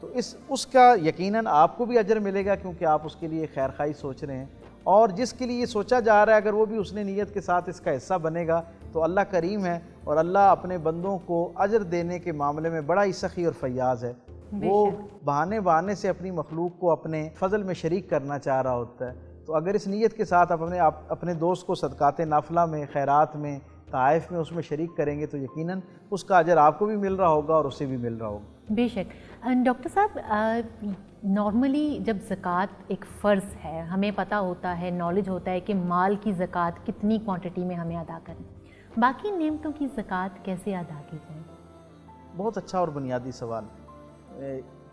تو اس کا یقیناً آپ کو بھی اجر ملے گا، کیونکہ آپ اس کے لیے خیر خواہی سوچ رہے ہیں، اور جس کے لیے یہ سوچا جا رہا ہے اگر وہ بھی اس نے نیت کے ساتھ اس کا حصہ بنے گا تو اللہ کریم ہے، اور اللہ اپنے بندوں کو اجر دینے کے معاملے میں بڑا ہی سخی اور فیاض ہے۔ وہ بہانے سے اپنی مخلوق کو اپنے فضل میں شریک کرنا چاہ رہا ہوتا ہے، تو اگر اس نیت کے ساتھ اپنے دوست کو صدقات نافلہ میں، خیرات میں، تحائف میں اس میں شریک کریں گے تو یقیناً اس کا اجر آپ کو بھی مل رہا ہوگا اور اسے بھی مل رہا ہوگا۔ بے شک۔ ڈاکٹر صاحب، نارملی جب زکوٰۃ ایک فرض ہے، ہمیں پتہ ہوتا ہے، نالج ہوتا ہے کہ مال کی زکوٰۃ کتنی کوانٹٹی میں ہمیں ادا کرنی، باقی نعمتوں کی زکوٰۃ کیسے ادا کی جائے؟ بہت اچھا اور بنیادی سوال،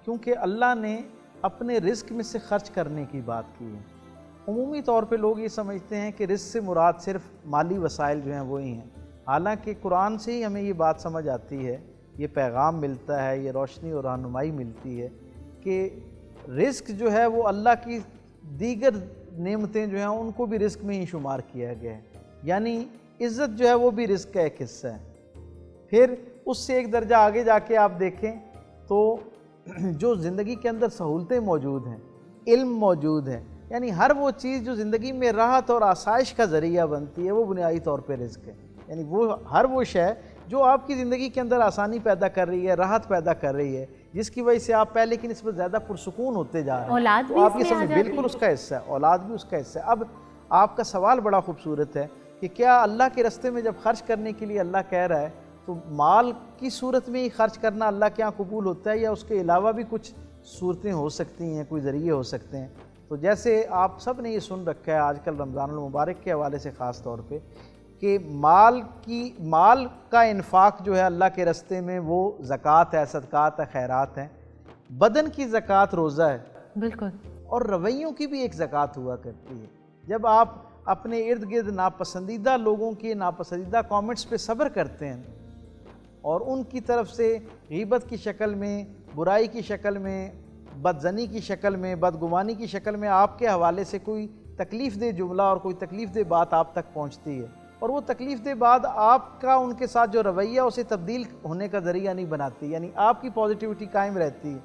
کیونکہ اللہ نے اپنے رزق میں سے خرچ کرنے کی بات کی ہے۔ عمومی طور پہ لوگ یہ سمجھتے ہیں کہ رزق سے مراد صرف مالی وسائل جو ہیں وہی ہیں، حالانکہ قرآن سے ہی ہمیں یہ بات سمجھ آتی ہے، یہ پیغام ملتا ہے، یہ روشنی اور رہنمائی ملتی ہے کہ رزق جو ہے وہ اللہ کی دیگر نعمتیں جو ہیں ان کو بھی رزق میں ہی شمار کیا گیا ہے، یعنی عزت جو ہے وہ بھی رزق کا ایک حصہ ہے۔ پھر اس سے ایک درجہ آگے جا کے آپ دیکھیں تو جو زندگی کے اندر سہولتیں موجود ہیں، علم موجود ہے، یعنی ہر وہ چیز جو زندگی میں راحت اور آسائش کا ذریعہ بنتی ہے وہ بنیادی طور پہ رزق ہے، یعنی ہر وہ شے جو آپ کی زندگی کے اندر آسانی پیدا کر رہی ہے، راحت پیدا کر رہی ہے، جس کی وجہ سے آپ پہلے کی نسبت زیادہ پرسکون ہوتے جا رہے ہیں، اولاد بھی تو آپ اس یہ میں آ سمجھ جاتی بالکل اس کا حصہ ہے، اولاد بھی اس کا حصہ ہے۔ اب آپ کا سوال بڑا خوبصورت ہے کہ کیا اللہ کے راستے میں جب خرچ کرنے کے لیے اللہ کہہ رہا ہے تو مال کی صورت میں ہی خرچ کرنا اللہ کے یہاں قبول ہوتا ہے یا اس کے علاوہ بھی کچھ صورتیں ہو سکتی ہیں، کوئی ذریعے ہو سکتے ہیں؟ تو جیسے آپ سب نے یہ سن رکھا ہے آج کل رمضان المبارک کے حوالے سے خاص طور پہ کہ مال کا انفاق جو ہے اللہ کے راستے میں وہ زکوٰۃ ہے، صدقات ہے، خیرات ہیں۔ بدن کی زکوٰۃ روزہ ہے، بالکل، اور رویوں کی بھی ایک زکوٰۃ ہوا کرتی ہے۔ جب آپ اپنے ارد گرد ناپسندیدہ لوگوں کے ناپسندیدہ کامنٹس پہ صبر کرتے ہیں اور ان کی طرف سے غیبت کی شکل میں، برائی کی شکل میں، بدزنی کی شکل میں، بدگمانی کی شکل میں آپ کے حوالے سے کوئی تکلیف دہ جملہ اور کوئی تکلیف دہ بات آپ تک پہنچتی ہے، اور وہ تکلیف دہ بات آپ کا ان کے ساتھ جو رویہ اسے تبدیل ہونے کا ذریعہ نہیں بناتی، یعنی آپ کی پازیٹیوٹی قائم رہتی ہے،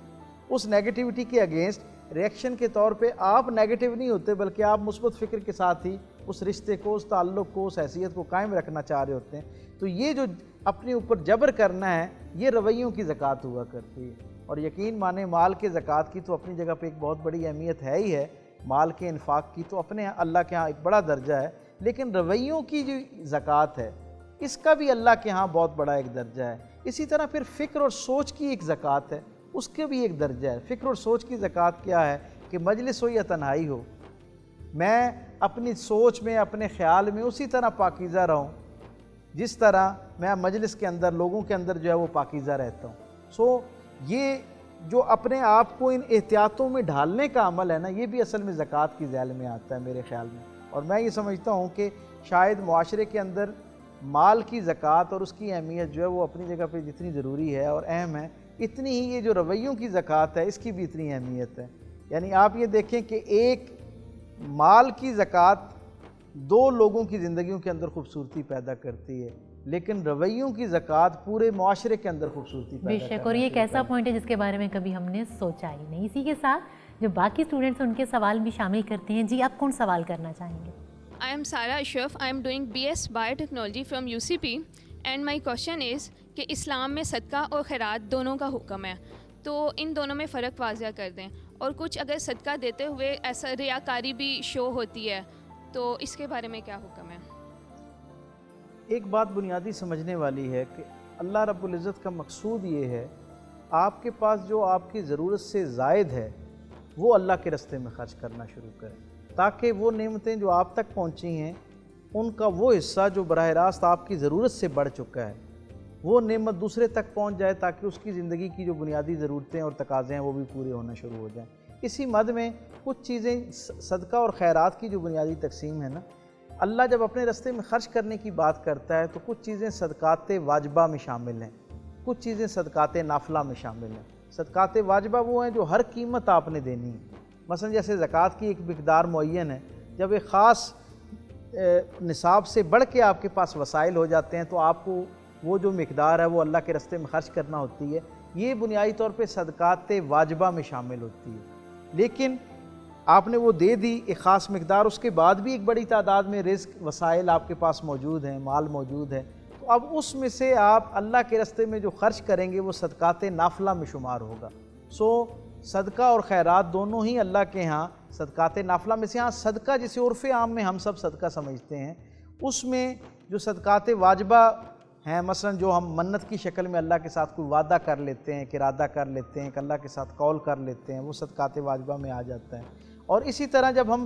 اس نیگیٹیوٹی کے اگینسٹ ریئیکشن کے طور پہ آپ نیگیٹیو نہیں ہوتے بلکہ آپ مثبت فکر کے ساتھ ہی اس رشتے کو، اس تعلق کو، اس حیثیت کو قائم رکھنا چاہ رہے ہوتے ہیں۔ تو یہ جو اپنے اوپر جبر کرنا ہے یہ رویوں کی زکوٰۃ ہوا کرتی ہے، اور یقین مانے مال کے زکوٰۃ کی تو اپنی جگہ پہ ایک بہت بڑی اہمیت ہے ہی ہے، مال کے انفاق کی تو اپنے اللہ کے ہاں ایک بڑا درجہ ہے، لیکن رویوں کی جو زکوٰۃ ہے اس کا بھی اللہ کے ہاں بہت بڑا ایک درجہ ہے۔ اسی طرح پھر فکر اور سوچ کی ایک زکوٰۃ ہے، اس کے بھی ایک درجہ ہے۔ فکر اور سوچ کی زکوٰۃ کیا ہے کہ مجلس ہو یا تنہائی ہو، میں اپنی سوچ میں، اپنے خیال میں اسی طرح پاکیزہ رہوں جس طرح میں مجلس کے اندر، لوگوں کے اندر جو ہے وہ پاکیزہ رہتا ہوں۔ یہ جو اپنے آپ کو ان احتیاطوں میں ڈھالنے کا عمل ہے نا، یہ بھی اصل میں زکوٰۃ کی ذیل میں آتا ہے میرے خیال میں، اور میں یہ سمجھتا ہوں کہ شاید معاشرے کے اندر مال کی زکوٰۃ اور اس کی اہمیت جو ہے وہ اپنی جگہ پہ جتنی ضروری ہے اور اہم ہے، اتنی ہی یہ جو رویوں کی زکوٰۃ ہے اس کی بھی اتنی اہمیت ہے۔ یعنی آپ یہ دیکھیں کہ ایک مال کی زکوٰۃ دو لوگوں کی زندگیوں کے اندر خوبصورتی پیدا کرتی ہے، لیکن رویوں کی زکوٰۃ پورے معاشرے کے اندر خوبصورتی پیدا کرتی ہے۔ بے شک، اور یہ ایک ایسا پوائنٹ ہے جس کے بارے میں کبھی ہم نے سوچا ہی نہیں۔ اسی کے ساتھ جو باقی اسٹوڈنٹس ہیں ان کے سوال بھی شامل کرتے ہیں۔ جی، آپ کون سوال کرنا چاہیں گے؟ I am Sara Ashraf. I am doing BS Biotechnology from UCP and my question is کہ اسلام میں صدقہ اور خیرات دونوں کا حکم ہے، تو ان دونوں میں فرق واضح کر دیں، اور کچھ اگر صدقہ دیتے ہوئے ایسا ریاکاری بھی شو ہوتی ہے تو اس کے بارے میں کیا حکم ہے؟ ایک بات بنیادی سمجھنے والی ہے کہ اللہ رب العزت کا مقصود یہ ہے آپ کے پاس جو آپ کی ضرورت سے زائد ہے وہ اللہ کے راستے میں خرچ کرنا شروع کریں، تاکہ وہ نعمتیں جو آپ تک پہنچی ہیں ان کا وہ حصہ جو براہ راست آپ کی ضرورت سے بڑھ چکا ہے وہ نعمت دوسرے تک پہنچ جائے، تاکہ اس کی زندگی کی جو بنیادی ضرورتیں اور تقاضے ہیں وہ بھی پورے ہونا شروع ہو جائیں۔ اسی مد میں کچھ چیزیں صدقہ اور خیرات کی جو بنیادی تقسیم ہے نا، اللہ جب اپنے راستے میں خرچ کرنے کی بات کرتا ہے تو کچھ چیزیں صدقات واجبہ میں شامل ہیں، کچھ چیزیں صدقات نافلہ میں شامل ہیں۔ صدقات واجبہ وہ ہیں جو ہر قیمت آپ نے دینی ہے، مثلا جیسے زکوٰۃ کی ایک مقدار معین ہے، جب ایک خاص نصاب سے بڑھ کے آپ کے پاس وسائل ہو جاتے ہیں تو آپ کو وہ جو مقدار ہے وہ اللہ کے راستے میں خرچ کرنا ہوتی ہے، یہ بنیادی طور پہ صدقات واجبہ میں شامل ہوتی ہے۔ لیکن آپ نے وہ دے دی ایک خاص مقدار، اس کے بعد بھی ایک بڑی تعداد میں رزق وسائل آپ کے پاس موجود ہیں، مال موجود ہے، تو اب اس میں سے آپ اللہ کے راستے میں جو خرچ کریں گے وہ صدقات نافلہ میں شمار ہوگا۔ صدقہ اور خیرات دونوں ہی اللہ کے ہاں صدقات نافلہ میں سے، ہاں صدقہ جسے عرف عام میں ہم سب صدقہ سمجھتے ہیں، اس میں جو صدقات واجبہ ہیں، مثلا جو ہم منت کی شکل میں اللہ کے ساتھ کوئی وعدہ کر لیتے ہیں، ارادہ کر لیتے ہیں، کہ اللہ کے ساتھ قول کر لیتے ہیں، وہ صدقات واجبہ میں آ جاتا ہے۔ اور اسی طرح جب ہم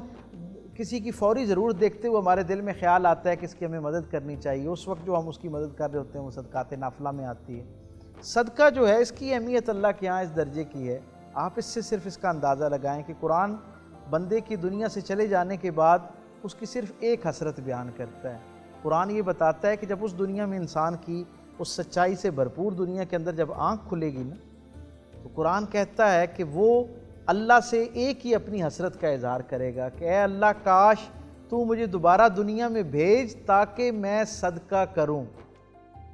کسی کی فوری ضرورت دیکھتے ہوئے ہمارے دل میں خیال آتا ہے کہ اس کی ہمیں مدد کرنی چاہیے، اس وقت جو ہم اس کی مدد کر رہے ہوتے ہیں وہ صدقات نافلہ میں آتی ہے۔ صدقہ جو ہے اس کی اہمیت اللہ کے ہاں اس درجے کی ہے، آپ اس سے صرف اس کا اندازہ لگائیں کہ قرآن بندے کی دنیا سے چلے جانے کے بعد اس کی صرف ایک حسرت بیان کرتا ہے۔ قرآن یہ بتاتا ہے کہ جب اس دنیا میں انسان کی اس سچائی سے بھرپور دنیا کے اندر جب آنکھ کھلے گی نا، تو قرآن کہتا ہے کہ وہ اللہ سے ایک ہی اپنی حسرت کا اظہار کرے گا کہ اے اللہ کاش تو مجھے دوبارہ دنیا میں بھیج تاکہ میں صدقہ کروں۔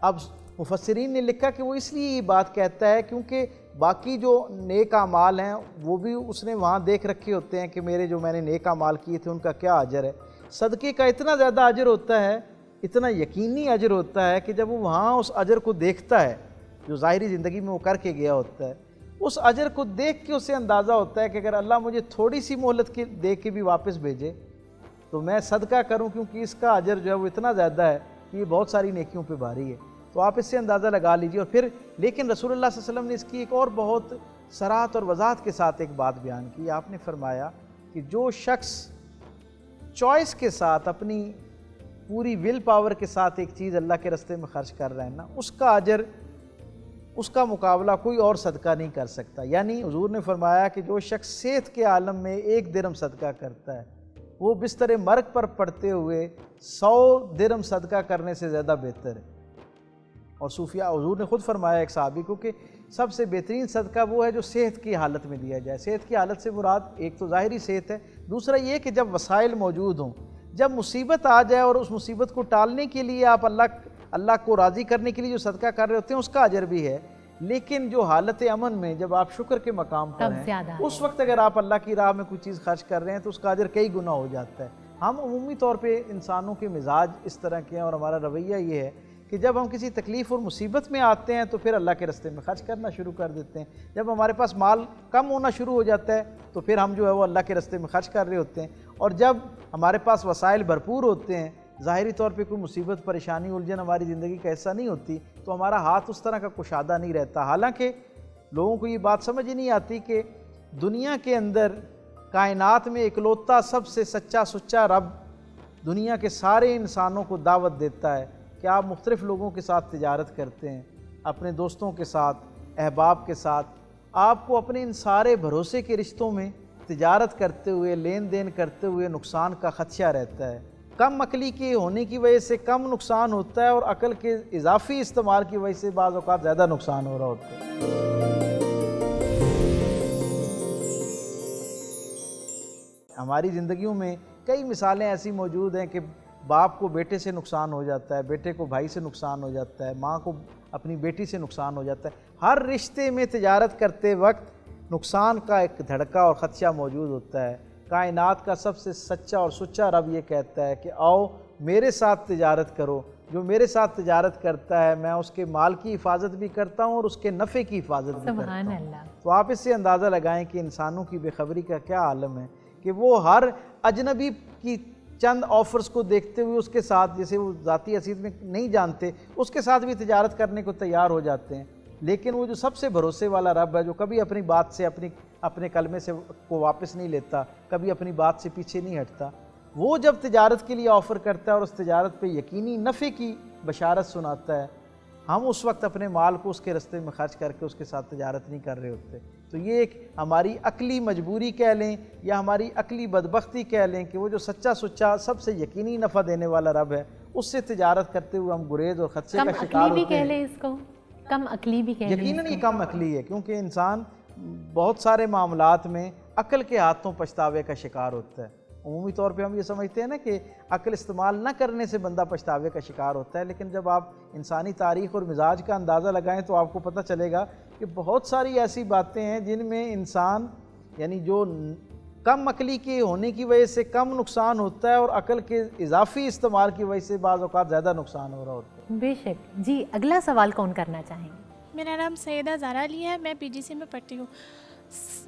اب مفسرین نے لکھا کہ وہ اس لیے یہ بات کہتا ہے کیونکہ باقی جو نیک اعمال ہیں وہ بھی اس نے وہاں دیکھ رکھے ہوتے ہیں کہ میرے جو میں نے نیک اعمال کیے تھے ان کا کیا اجر ہے۔ صدقے کا اتنا زیادہ اجر ہوتا ہے، اتنا یقینی اجر ہوتا ہے کہ جب وہ وہاں اس اجر کو دیکھتا ہے جو ظاہری زندگی میں وہ کر کے گیا ہوتا ہے، اس اجر کو دیکھ کے اسے اندازہ ہوتا ہے کہ اگر اللہ مجھے تھوڑی سی مہلت دے کے بھی واپس بھیجے تو میں صدقہ کروں، کیونکہ اس کا اجر جو ہے وہ اتنا زیادہ ہے کہ یہ بہت ساری نیکیوں پہ بھاری ہے۔ تو آپ اس سے اندازہ لگا لیجئے۔ اور پھر لیکن رسول اللہ صلی اللہ علیہ وسلم نے اس کی ایک اور بہت صراحت اور وضاحت کے ساتھ ایک بات بیان کی۔ آپ نے فرمایا کہ جو شخص چوائس کے ساتھ اپنی پوری ول پاور کے ساتھ ایک چیز اللہ کے راستے میں خرچ کر رہا ہے نا، اس کا اجر، اس کا مقابلہ کوئی اور صدقہ نہیں کر سکتا۔ یعنی حضور نے فرمایا کہ جو شخص صحت کے عالم میں 1 درہم صدقہ کرتا ہے، وہ بستر مرگ پر پڑتے ہوئے 100 درہم صدقہ کرنے سے زیادہ بہتر ہے۔ اور صوفیہ، حضور نے خود فرمایا ایک صحابی کو کہ سب سے بہترین صدقہ وہ ہے جو صحت کی حالت میں دیا جائے۔ صحت کی حالت سے مراد ایک تو ظاہری صحت ہے، دوسرا یہ کہ جب وسائل موجود ہوں، جب مصیبت آ جائے اور اس مصیبت کو ٹالنے کے لیے آپ اللہ کو راضی کرنے کے لیے جو صدقہ کر رہے ہوتے ہیں اس کا اجر بھی ہے، لیکن جو حالت امن میں جب آپ شکر کے مقام پر ہیں اس وقت اگر آپ اللہ کی راہ میں کوئی چیز خرچ کر رہے ہیں تو اس کا اجر کئی گنا ہو جاتا ہے۔ ہم عمومی طور پہ انسانوں کے مزاج اس طرح کے ہیں اور ہمارا رویہ یہ ہے کہ جب ہم کسی تکلیف اور مصیبت میں آتے ہیں تو پھر اللہ کے راستے میں خرچ کرنا شروع کر دیتے ہیں، جب ہمارے پاس مال کم ہونا شروع ہو جاتا ہے تو پھر ہم جو ہے وہ اللہ کے راستے میں خرچ کر رہے ہوتے ہیں، اور جب ہمارے پاس وسائل بھرپور ہوتے ہیں، ظاہری طور پہ کوئی مصیبت، پریشانی، الجھن ہماری زندگی کا ایسا نہیں ہوتی تو ہمارا ہاتھ اس طرح کا کشادہ نہیں رہتا۔ حالانکہ لوگوں کو یہ بات سمجھ ہی نہیں آتی کہ دنیا کے اندر کائنات میں اکلوتا سب سے سچا سچا رب دنیا کے سارے انسانوں کو دعوت دیتا ہے کہ آپ مختلف لوگوں کے ساتھ تجارت کرتے ہیں، اپنے دوستوں کے ساتھ، احباب کے ساتھ، آپ کو اپنے ان سارے بھروسے کے رشتوں میں تجارت کرتے ہوئے، لین دین کرتے ہوئے نقصان کا خدشہ رہتا ہے۔ کم عقلی کے ہونے کی وجہ سے کم نقصان ہوتا ہے اور عقل کے اضافی استعمال کی وجہ سے بعض اوقات زیادہ نقصان ہو رہا ہوتا ہے۔ ہماری زندگیوں میں کئی مثالیں ایسی موجود ہیں کہ باپ کو بیٹے سے نقصان ہو جاتا ہے، بیٹے کو بھائی سے نقصان ہو جاتا ہے، ماں کو اپنی بیٹی سے نقصان ہو جاتا ہے۔ ہر رشتے میں تجارت کرتے وقت نقصان کا ایک دھڑکا اور خدشہ موجود ہوتا ہے۔ کائنات کا سب سے سچا اور سچا رب یہ کہتا ہے کہ آؤ میرے ساتھ تجارت کرو، جو میرے ساتھ تجارت کرتا ہے میں اس کے مال کی حفاظت بھی کرتا ہوں اور اس کے نفع کی حفاظت بھی کرتا ہوں۔ سبحان اللہ۔ تو آپ اس سے اندازہ لگائیں کہ انسانوں کی بے خبری کا کیا عالم ہے کہ وہ ہر اجنبی کی چند آفرز کو دیکھتے ہوئے اس کے ساتھ، جیسے وہ ذاتی حیثیت میں نہیں جانتے، اس کے ساتھ بھی تجارت کرنے کو تیار ہو جاتے ہیں۔ لیکن وہ جو سب سے بھروسے والا رب ہے، جو کبھی اپنی بات سے اپنے کلمے سے کو واپس نہیں لیتا، کبھی اپنی بات سے پیچھے نہیں ہٹتا، وہ جب تجارت کے لیے آفر کرتا ہے اور اس تجارت پہ یقینی نفع کی بشارت سناتا ہے، ہم اس وقت اپنے مال کو اس کے راستے میں خرچ کر کے اس کے ساتھ تجارت نہیں کر رہے ہوتے۔ تو یہ ایک ہماری عقلی مجبوری کہہ لیں یا ہماری عقلی بدبختی کہہ لیں کہ وہ جو سچا سچا سب سے یقینی نفع دینے والا رب ہے، اس سے تجارت کرتے ہوئے ہم گریز اور خدشے کا شکار ہوتے ہیں۔ کم عقلی بھی کہہ لیں اس کو، کم عقلی بھی کہہ لیں۔ یقیناً یہ کم عقلی ہے، کیونکہ انسان بہت سارے معاملات میں عقل کے ہاتھوں پچھتاوے کا شکار ہوتا ہے۔ عمومی طور پہ ہم یہ سمجھتے ہیں نا کہ عقل استعمال نہ کرنے سے بندہ پچھتاوے کا شکار ہوتا ہے، لیکن جب آپ انسانی تاریخ اور مزاج کا اندازہ لگائیں تو آپ کو پتہ چلے گا کہ بہت ساری ایسی باتیں ہیں جن میں انسان یعنی جو کم عقلی کے ہونے کی وجہ سے کم نقصان ہوتا ہے اور عقل کے اضافی استعمال کی وجہ سے بعض اوقات زیادہ نقصان ہو رہا ہوتا ہے۔ بے شک جی، اگلا سوال کون کرنا چاہیں گے؟ میرا نام سیدہ زارا علی ہے، میں PGC میں پڑھتی ہوں۔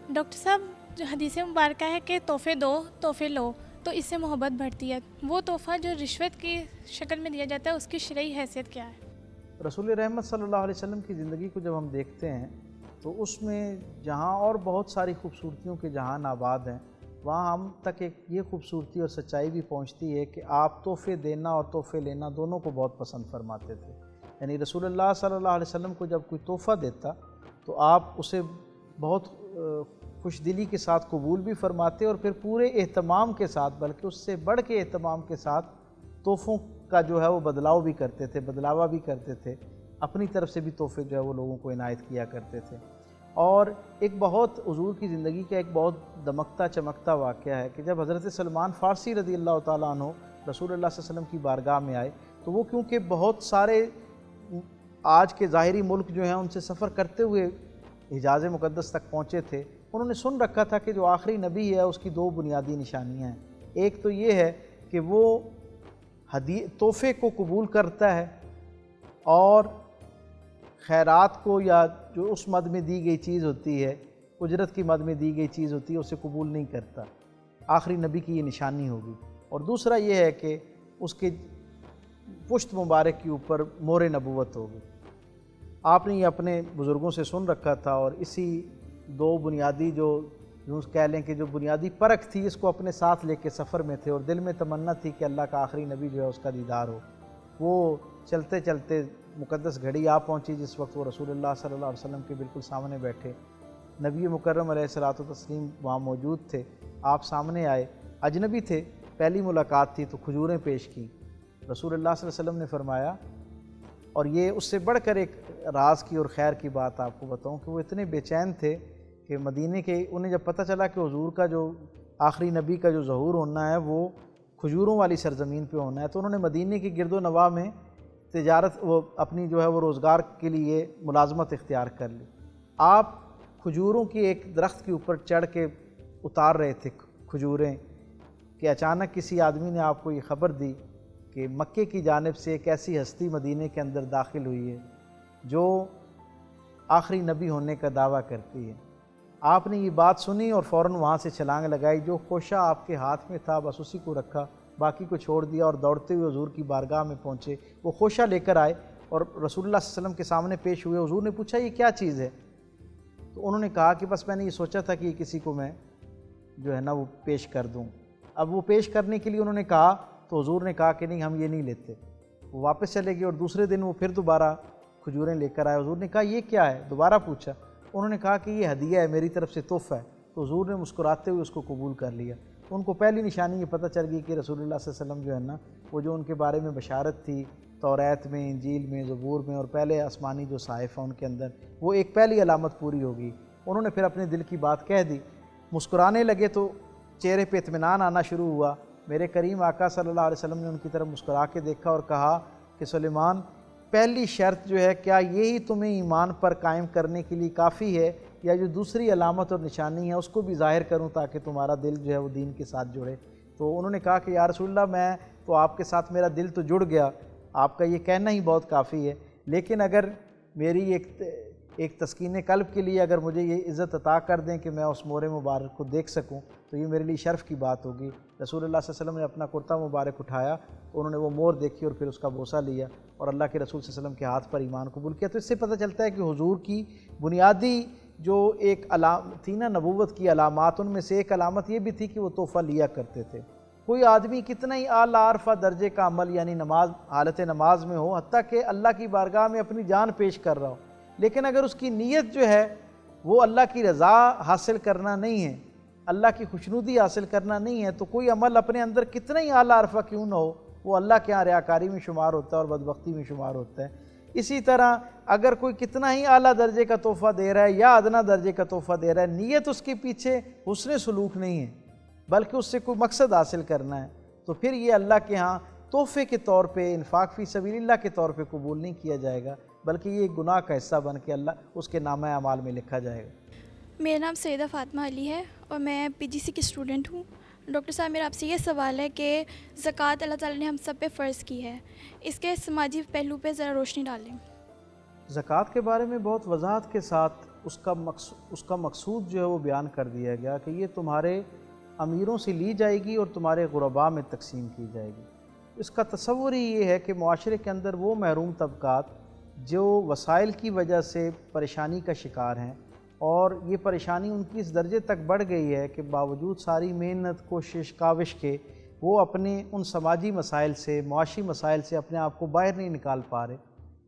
ڈاکٹر صاحب، جو حدیث مبارکہ ہے کہ تحفے دو تحفے لو تو اس سے محبت بڑھتی ہے، وہ تحفہ جو رشوت کی شکل میں دیا جاتا ہے اس کی شرعی حیثیت کیا ہے؟ رسول رحمت صلی اللہ علیہ وسلم کی زندگی کو جب ہم دیکھتے ہیں تو اس میں جہاں اور بہت ساری خوبصورتیوں کے جہان آباد ہیں، وہاں ہم تک ایک یہ خوبصورتی اور سچائی بھی پہنچتی ہے کہ آپ تحفے دینا اور تحفے لینا دونوں کو بہت پسند فرماتے تھے۔ یعنی رسول اللہ صلی اللہ علیہ وسلم کو جب کوئی تحفہ دیتا تو آپ اسے بہت خوش دلی کے ساتھ قبول بھی فرماتے اور پھر پورے اہتمام کے ساتھ، بلکہ اس سے بڑھ کے اہتمام کے ساتھ تحفوں کا جو ہے وہ بدلاؤ بھی کرتے تھے، بدلاوا بھی کرتے تھے، اپنی طرف سے بھی تحفے جو ہے وہ لوگوں کو عنایت کیا کرتے تھے۔ اور ایک بہت حضور کی زندگی کا ایک بہت دمکتا چمکتا واقعہ ہے کہ جب حضرت سلمان فارسی رضی اللہ تعالیٰ عنہ رسول اللہ صلی اللہ علیہ وسلم کی بارگاہ میں آئے تو وہ کیونکہ بہت سارے آج کے ظاہری ملک جو ہیں ان سے سفر کرتے ہوئے حجاز مقدس تک پہنچے تھے، انہوں نے سن رکھا تھا کہ جو آخری نبی ہے اس کی دو بنیادی نشانیاں ہیں۔ ایک تو یہ ہے کہ وہ تحفے کو قبول کرتا ہے اور خیرات کو یا جو اس مد میں دی گئی چیز ہوتی ہے، اجرت کی مد میں دی گئی چیز ہوتی ہے، اسے قبول نہیں کرتا۔ آخری نبی کی یہ نشانی ہوگی۔ اور دوسرا یہ ہے کہ اس کے پشت مبارک کے اوپر مہر نبوت ہوگی۔ آپ نے یہ اپنے بزرگوں سے سن رکھا تھا اور اسی دو بنیادی جو کہہ لیں کہ جو بنیادی پرکھ تھی اس کو اپنے ساتھ لے کے سفر میں تھے اور دل میں تمنا تھی کہ اللہ کا آخری نبی جو ہے اس کا دیدار ہو۔ وہ چلتے چلتے مقدس گھڑی آ پہنچی جس وقت وہ رسول اللہ صلی اللہ علیہ وسلم کے بالکل سامنے بیٹھے، نبی مکرم علیہ الصلوۃ والتسلیم وہاں موجود تھے، آپ سامنے آئے، اجنبی تھے، پہلی ملاقات تھی تو کھجوریں پیش کی۔ رسول اللہ صلی اللہ علیہ وسلم نے فرمایا، اور یہ اس سے بڑھ کر ایک راز کی اور خیر کی بات آپ کو بتاؤں کہ وہ اتنے بے چین تھے کہ مدینے کے انہیں جب پتہ چلا کہ حضور کا جو آخری نبی کا جو ظہور ہونا ہے وہ کھجوروں والی سرزمین پہ ہونا ہے، تو انہوں نے مدینے کے گرد و نواح میں تجارت وہ اپنی جو ہے وہ روزگار کے لیے ملازمت اختیار کر لی۔ آپ کھجوروں کی ایک درخت کے اوپر چڑھ کے اتار رہے تھے کھجوریں کہ اچانک کسی آدمی نے آپ کو یہ خبر دی کہ مکے کی جانب سے ایک ایسی ہستی مدینے کے اندر داخل ہوئی ہے جو آخری نبی ہونے کا دعویٰ کرتی ہے۔ آپ نے یہ بات سنی اور فوراً وہاں سے چھلانگ لگائی، جو خوشہ آپ کے ہاتھ میں تھا بس اسی کو رکھا، باقی کو چھوڑ دیا اور دوڑتے ہوئے حضور کی بارگاہ میں پہنچے۔ وہ خوشہ لے کر آئے اور رسول اللہ صلی اللہ علیہ وسلم کے سامنے پیش ہوئے۔ حضور نے پوچھا یہ کیا چیز ہے؟ تو انہوں نے کہا کہ بس میں نے یہ سوچا تھا کہ یہ کسی کو میں جو ہے نا وہ پیش کر دوں۔ اب وہ پیش کرنے کے لیے انہوں نے کہا تو حضور نے کہا کہ نہیں، ہم یہ نہیں لیتے۔ وہ واپس چلے گئے اور دوسرے دن وہ پھر دوبارہ کھجوریں لے کر آئے۔ حضور نے کہا یہ کیا ہے؟ دوبارہ پوچھا، انہوں نے کہا کہ یہ ہدیہ ہے، میری طرف سے تحفہ ہے۔ تو حضور نے مسکراتے ہوئے اس کو قبول کر لیا۔ ان کو پہلی نشانی یہ پتہ چل گئی کہ رسول اللہ صلی اللہ علیہ وسلم جو ہے نا وہ جو ان کے بارے میں بشارت تھی توریت میں، انجیل میں، زبور میں اور پہلے آسمانی جو صحائف ہیں ان کے اندر، وہ ایک پہلی علامت پوری ہوگی۔ انہوں نے پھر اپنے دل کی بات کہہ دی، مسکرانے لگے تو چہرے پہ اطمینان آنا شروع ہوا۔ میرے کریم آقا صلی اللہ علیہ وسلم نے ان کی طرف مسکرا کے دیکھا اور کہا کہ سلیمان، پہلی شرط جو ہے کیا یہی تمہیں ایمان پر قائم کرنے کے لیے کافی ہے یا جو دوسری علامت اور نشانی ہے اس کو بھی ظاہر کروں تاکہ تمہارا دل جو ہے وہ دین کے ساتھ جڑے؟ تو انہوں نے کہا کہ یا رسول اللہ میں تو آپ کے ساتھ میرا دل تو جڑ گیا، آپ کا یہ کہنا ہی بہت کافی ہے، لیکن اگر میری ایک تسکین قلب کے لیے اگر مجھے یہ عزت عطا کر دیں کہ میں اس مہر مبارک کو دیکھ سکوں تو یہ میرے لیے شرف کی بات ہوگی۔ رسول اللہ صلی اللہ علیہ وسلم نے اپنا کرتا مبارک اٹھایا، انہوں نے وہ مہر دیکھی اور پھر اس کا بوسہ لیا اور اللہ کے رسول صلی اللہ علیہ وسلم کے ہاتھ پر ایمان قبول کیا۔ تو اس سے پتہ چلتا ہے کہ حضور کی بنیادی جو ایک علامت تھی نا نبوت کی علامات، ان میں سے ایک علامت یہ بھی تھی کہ وہ تحفہ لیا کرتے تھے۔ کوئی آدمی کتنا ہی اعلیٰ عرفہ درجے کا عمل یعنی نماز، حالت نماز میں ہو، حتیٰ کہ اللہ کی بارگاہ میں اپنی جان پیش کر رہا ہو، لیکن اگر اس کی نیت جو ہے وہ اللہ کی رضا حاصل کرنا نہیں ہے، اللہ کی خوشنودی حاصل کرنا نہیں ہے، تو کوئی عمل اپنے اندر کتنا ہی اعلیٰ عرفہ کیوں نہ ہو وہ اللہ کے یہاں ریاکاری میں شمار ہوتا ہے اور بدبختی میں شمار ہوتا ہے۔ اسی طرح اگر کوئی کتنا ہی اعلیٰ درجے کا تحفہ دے رہا ہے یا ادنا درجے کا تحفہ دے رہا ہے، نیت اس کے پیچھے حسن سلوک نہیں ہے، بلکہ اس سے کوئی مقصد حاصل کرنا ہے، تو پھر یہ اللہ کے ہاں تحفے کے طور پہ، انفاق فی سبیل اللہ کے طور پہ قبول نہیں کیا جائے گا، بلکہ یہ گناہ کا حصہ بن کے اللہ اس کے نامہ اعمال میں لکھا جائے گا۔ میرا نام سیدہ فاطمہ علی ہے اور میں PGC کی اسٹوڈنٹ ہوں۔ ڈاکٹر صاحب، میرا آپ سے یہ سوال ہے کہ زکوٰۃ اللہ تعالیٰ نے ہم سب پہ فرض کی ہے، اس کے سماجی پہلو پہ ذرا روشنی ڈالیں۔ زکوٰۃ کے بارے میں بہت وضاحت کے ساتھ اس کا مقصود جو ہے وہ بیان کر دیا گیا کہ یہ تمہارے امیروں سے لی جائے گی اور تمہارے غرباء میں تقسیم کی جائے گی۔ اس کا تصور ہی یہ ہے کہ معاشرے کے اندر وہ محروم طبقات جو وسائل کی وجہ سے پریشانی کا شکار ہیں، اور یہ پریشانی ان کی اس درجے تک بڑھ گئی ہے کہ باوجود ساری محنت، کوشش، کاوش کے وہ اپنے ان سماجی مسائل سے، معاشی مسائل سے اپنے آپ کو باہر نہیں نکال پا رہے،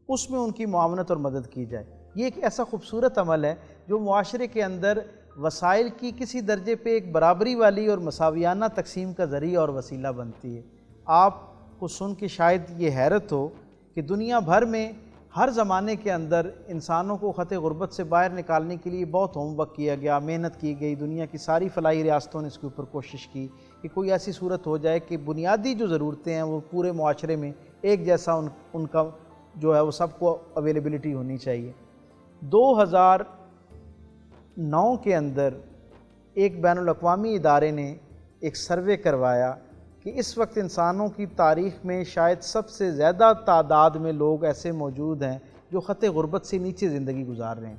اس میں ان کی معاونت اور مدد کی جائے۔ یہ ایک ایسا خوبصورت عمل ہے جو معاشرے کے اندر وسائل کی کسی درجے پہ ایک برابری والی اور مساویانہ تقسیم کا ذریعہ اور وسیلہ بنتی ہے۔ آپ کو سن کے شاید یہ حیرت ہو کہ دنیا بھر میں ہر زمانے کے اندر انسانوں کو خط غربت سے باہر نکالنے کے لیے بہت ہوم ورک کیا گیا، محنت کی گئی، دنیا کی ساری فلاحی ریاستوں نے اس کے اوپر کوشش کی کہ کوئی ایسی صورت ہو جائے کہ بنیادی جو ضرورتیں ہیں وہ پورے معاشرے میں ایک جیسا ان کا جو ہے وہ سب کو اویلیبلٹی ہونی چاہیے۔ 2009 کے اندر ایک بین الاقوامی ادارے نے ایک سروے کروایا کہ اس وقت انسانوں کی تاریخ میں شاید سب سے زیادہ تعداد میں لوگ ایسے موجود ہیں جو خط غربت سے نیچے زندگی گزار رہے ہیں۔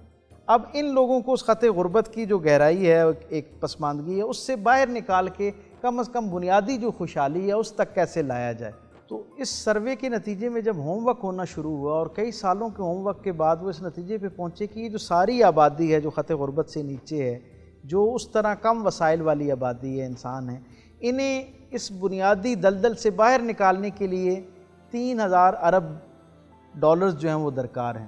اب ان لوگوں کو اس خط غربت کی جو گہرائی ہے، ایک پسماندگی ہے، اس سے باہر نکال کے کم از کم بنیادی جو خوشحالی ہے اس تک کیسے لایا جائے۔ تو اس سروے کے نتیجے میں جب ہوم ورک ہونا شروع ہوا اور کئی سالوں کے ہوم ورک کے بعد وہ اس نتیجے پہ پہنچے کہ یہ جو ساری آبادی ہے جو خط غربت سے نیچے ہے، جو اس طرح کم وسائل والی آبادی ہے، انسان ہے، انہیں اس بنیادی دلدل سے باہر نکالنے کے لیے 3000 ارب ڈالرز جو ہیں وہ درکار ہیں۔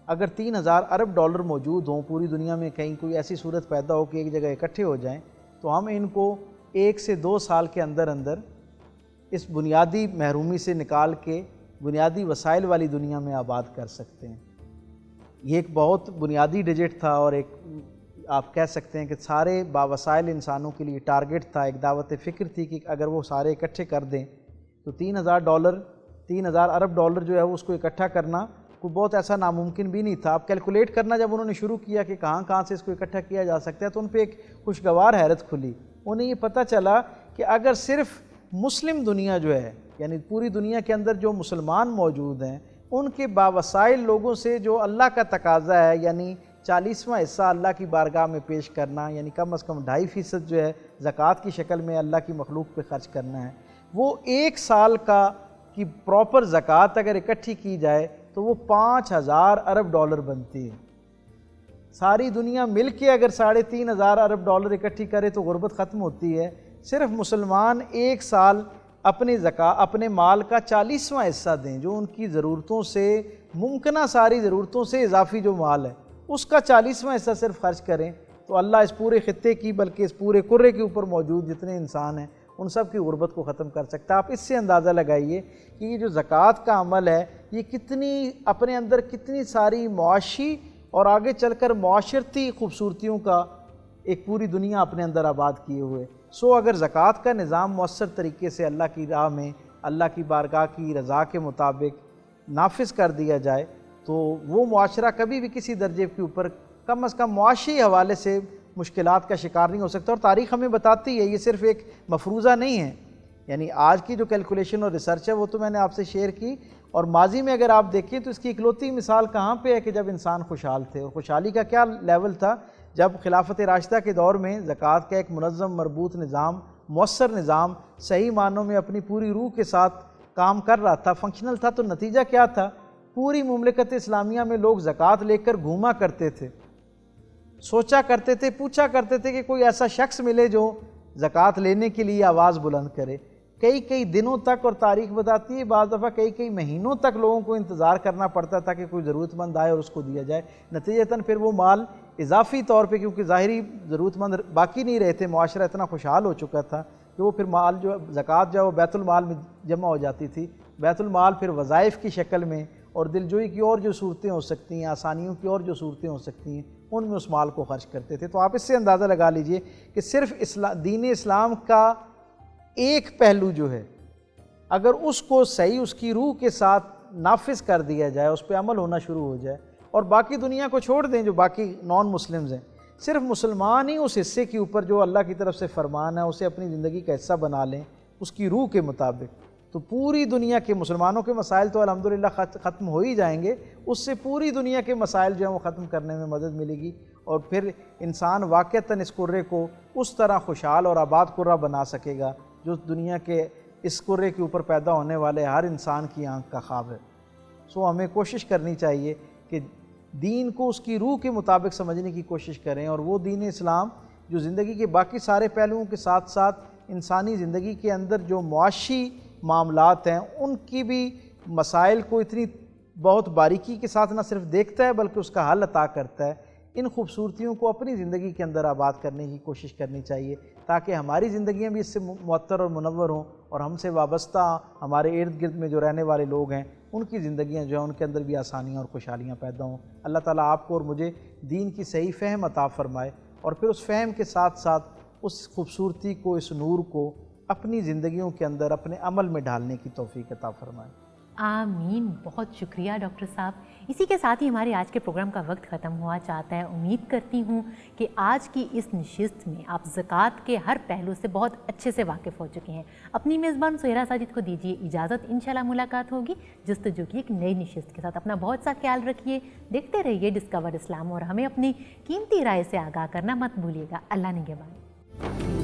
اگر 3000 ارب ڈالر موجود ہوں پوری دنیا میں، کہیں کوئی ایسی صورت پیدا ہو کہ ایک جگہ اکٹھے ہو جائیں، تو ہم ان کو 1 سے 2 سال کے اندر اس بنیادی محرومی سے نکال کے بنیادی وسائل والی دنیا میں آباد کر سکتے ہیں۔ یہ ایک بہت بنیادی ڈیجٹ تھا اور ایک آپ کہہ سکتے ہیں کہ سارے باوسائل انسانوں کے لیے ٹارگٹ تھا، ایک دعوت فکر تھی کہ اگر وہ سارے اکٹھے کر دیں تو 3000 ارب ڈالر جو ہے اس کو اکٹھا کرنا کوئی بہت ایسا ناممکن بھی نہیں تھا۔ اب کیلکولیٹ کرنا جب انہوں نے شروع کیا کہ کہاں سے اس کو اکٹھا کیا جا سکتا ہے، تو ان پہ ایک خوشگوار حیرت کھلی۔ انہیں یہ پتہ چلا کہ اگر صرف مسلم دنیا جو ہے، یعنی پوری دنیا کے اندر جو مسلمان موجود ہیں، ان کے باوسائل لوگوں سے جو اللہ کا تقاضا ہے، یعنی 40واں حصہ اللہ کی بارگاہ میں پیش کرنا، یعنی کم از کم 2.5% جو ہے زکوٰۃ کی شکل میں اللہ کی مخلوق پہ خرچ کرنا ہے، وہ 1 سال کی پراپر زکوٰۃ اگر اکٹھی کی جائے تو وہ 5000 ارب ڈالر بنتی ہے۔ ساری دنیا مل کے اگر 3500 ارب ڈالر اکٹھی کرے تو غربت ختم ہوتی ہے۔ صرف مسلمان 1 سال اپنے مال کا 40واں حصہ دیں، جو ان کی ضرورتوں سے، ممکنہ ساری ضرورتوں سے اضافی جو مال ہے اس کا 40واں حصہ صرف خرچ کریں، تو اللہ اس پورے خطے کی، بلکہ اس پورے کرے کے اوپر موجود جتنے انسان ہیں ان سب کی غربت کو ختم کر سکتا ہے۔ آپ اس سے اندازہ لگائیے کہ یہ جو زکوٰۃ کا عمل ہے یہ اپنے اندر کتنی ساری معاشی اور آگے چل کر معاشرتی خوبصورتیوں کا ایک پوری دنیا اپنے اندر آباد کیے ہوئے۔ اگر زکوٰۃ کا نظام مؤثر طریقے سے اللہ کی راہ میں، اللہ کی بارگاہ کی رضا کے مطابق نافذ کر دیا جائے تو وہ معاشرہ کبھی بھی کسی درجے کے اوپر کم از کم معاشی حوالے سے مشکلات کا شکار نہیں ہو سکتا۔ اور تاریخ ہمیں بتاتی ہے، یہ صرف ایک مفروضہ نہیں ہے، یعنی آج کی جو کیلکولیشن اور ریسرچ ہے وہ تو میں نے آپ سے شیئر کی، اور ماضی میں اگر آپ دیکھیں تو اس کی اکلوتی مثال کہاں پہ ہے کہ جب انسان خوشحال تھے، اور خوشحالی کا کیا لیول تھا جب خلافت راشدہ کے دور میں زکوٰۃ کا ایک منظم مربوط نظام، مؤثر نظام صحیح معنوں میں اپنی پوری روح کے ساتھ کام کر رہا تھا، فنکشنل تھا، تو نتیجہ کیا تھا؟ پوری مملکت اسلامیہ میں لوگ زکوٰۃ لے کر گھوما کرتے تھے، سوچا کرتے تھے، پوچھا کرتے تھے کہ کوئی ایسا شخص ملے جو زکوٰۃ لینے کے لیے آواز بلند کرے۔ کئی دنوں تک، اور تاریخ بتاتی ہے بعض دفعہ کئی مہینوں تک لوگوں کو انتظار کرنا پڑتا تھا کہ کوئی ضرورت مند آئے اور اس کو دیا جائے۔ نتیجتاً پھر وہ مال اضافی طور پہ، کیونکہ ظاہری ضرورت مند باقی نہیں رہے تھے، معاشرہ اتنا خوشحال ہو چکا تھا کہ وہ پھر مال جو زکوٰۃ جو ہے وہ بیت المال میں جمع ہو جاتی تھی۔ بیت المال پھر وظائف کی شکل میں اور دلجوئی کی اور جو صورتیں ہو سکتی ہیں، آسانیوں کی اور جو صورتیں ہو سکتی ہیں، ان میں اس مال کو خرچ کرتے تھے۔ تو آپ اس سے اندازہ لگا لیجئے کہ صرف دین اسلام کا ایک پہلو جو ہے، اگر اس کو صحیح اس کی روح کے ساتھ نافذ کر دیا جائے، اس پہ عمل ہونا شروع ہو جائے، اور باقی دنیا کو چھوڑ دیں جو باقی نان مسلمز ہیں، صرف مسلمان ہی اس حصے کے اوپر جو اللہ کی طرف سے فرمان ہے اسے اپنی زندگی کا حصہ بنا لیں اس کی روح کے مطابق، تو پوری دنیا کے مسلمانوں کے مسائل تو الحمدللہ ختم ہو ہی جائیں گے، اس سے پوری دنیا کے مسائل جو ہیں وہ ختم کرنے میں مدد ملے گی، اور پھر انسان واقعتاً اس قرے کو اس طرح خوشحال اور آباد قرہ بنا سکے گا جو دنیا کے اس قرے کے اوپر پیدا ہونے والے ہر انسان کی آنکھ کا خواب ہے۔ سو ہمیں کوشش کرنی چاہیے کہ دین کو اس کی روح کے مطابق سمجھنے کی کوشش کریں، اور وہ دین اسلام جو زندگی کے باقی سارے پہلوؤں کے ساتھ ساتھ انسانی زندگی کے اندر جو معاشی معاملات ہیں ان کی بھی مسائل کو اتنی بہت باریکی کے ساتھ نہ صرف دیکھتا ہے بلکہ اس کا حل عطا کرتا ہے، ان خوبصورتیوں کو اپنی زندگی کے اندر آباد کرنے کی کوشش کرنی چاہیے تاکہ ہماری زندگیاں بھی اس سے معطر اور منور ہوں، اور ہم سے وابستہ ہمارے ارد گرد میں جو رہنے والے لوگ ہیں ان کی زندگیاں جو ہیں ان کے اندر بھی آسانیاں اور خوشحالیاں پیدا ہوں۔ اللہ تعالیٰ آپ کو اور مجھے دین کی صحیح فہم عطا فرمائے، اور پھر اس فہم کے ساتھ ساتھ اس خوبصورتی کو، اس نور کو اپنی زندگیوں کے اندر اپنے عمل میں ڈالنے کی توفیق عطا فرمائے۔ آمین۔ بہت شکریہ ڈاکٹر صاحب۔ اسی کے ساتھ ہی ہمارے آج کے پروگرام کا وقت ختم ہوا چاہتا ہے۔ امید کرتی ہوں کہ آج کی اس نشست میں آپ زکوٰۃ کے ہر پہلو سے بہت اچھے سے واقف ہو چکے ہیں۔ اپنی میزبان سہیرا ساجد کو دیجیے اجازت، انشاءاللہ ملاقات ہوگی جستجو کی ایک نئی نشست کے ساتھ۔ اپنا بہت سا خیال رکھیے، دیکھتے رہیے ڈسکور اسلام، اور ہمیں اپنی قیمتی رائے سے آگاہ کرنا مت بھولیے گا۔ اللہ نگہبان۔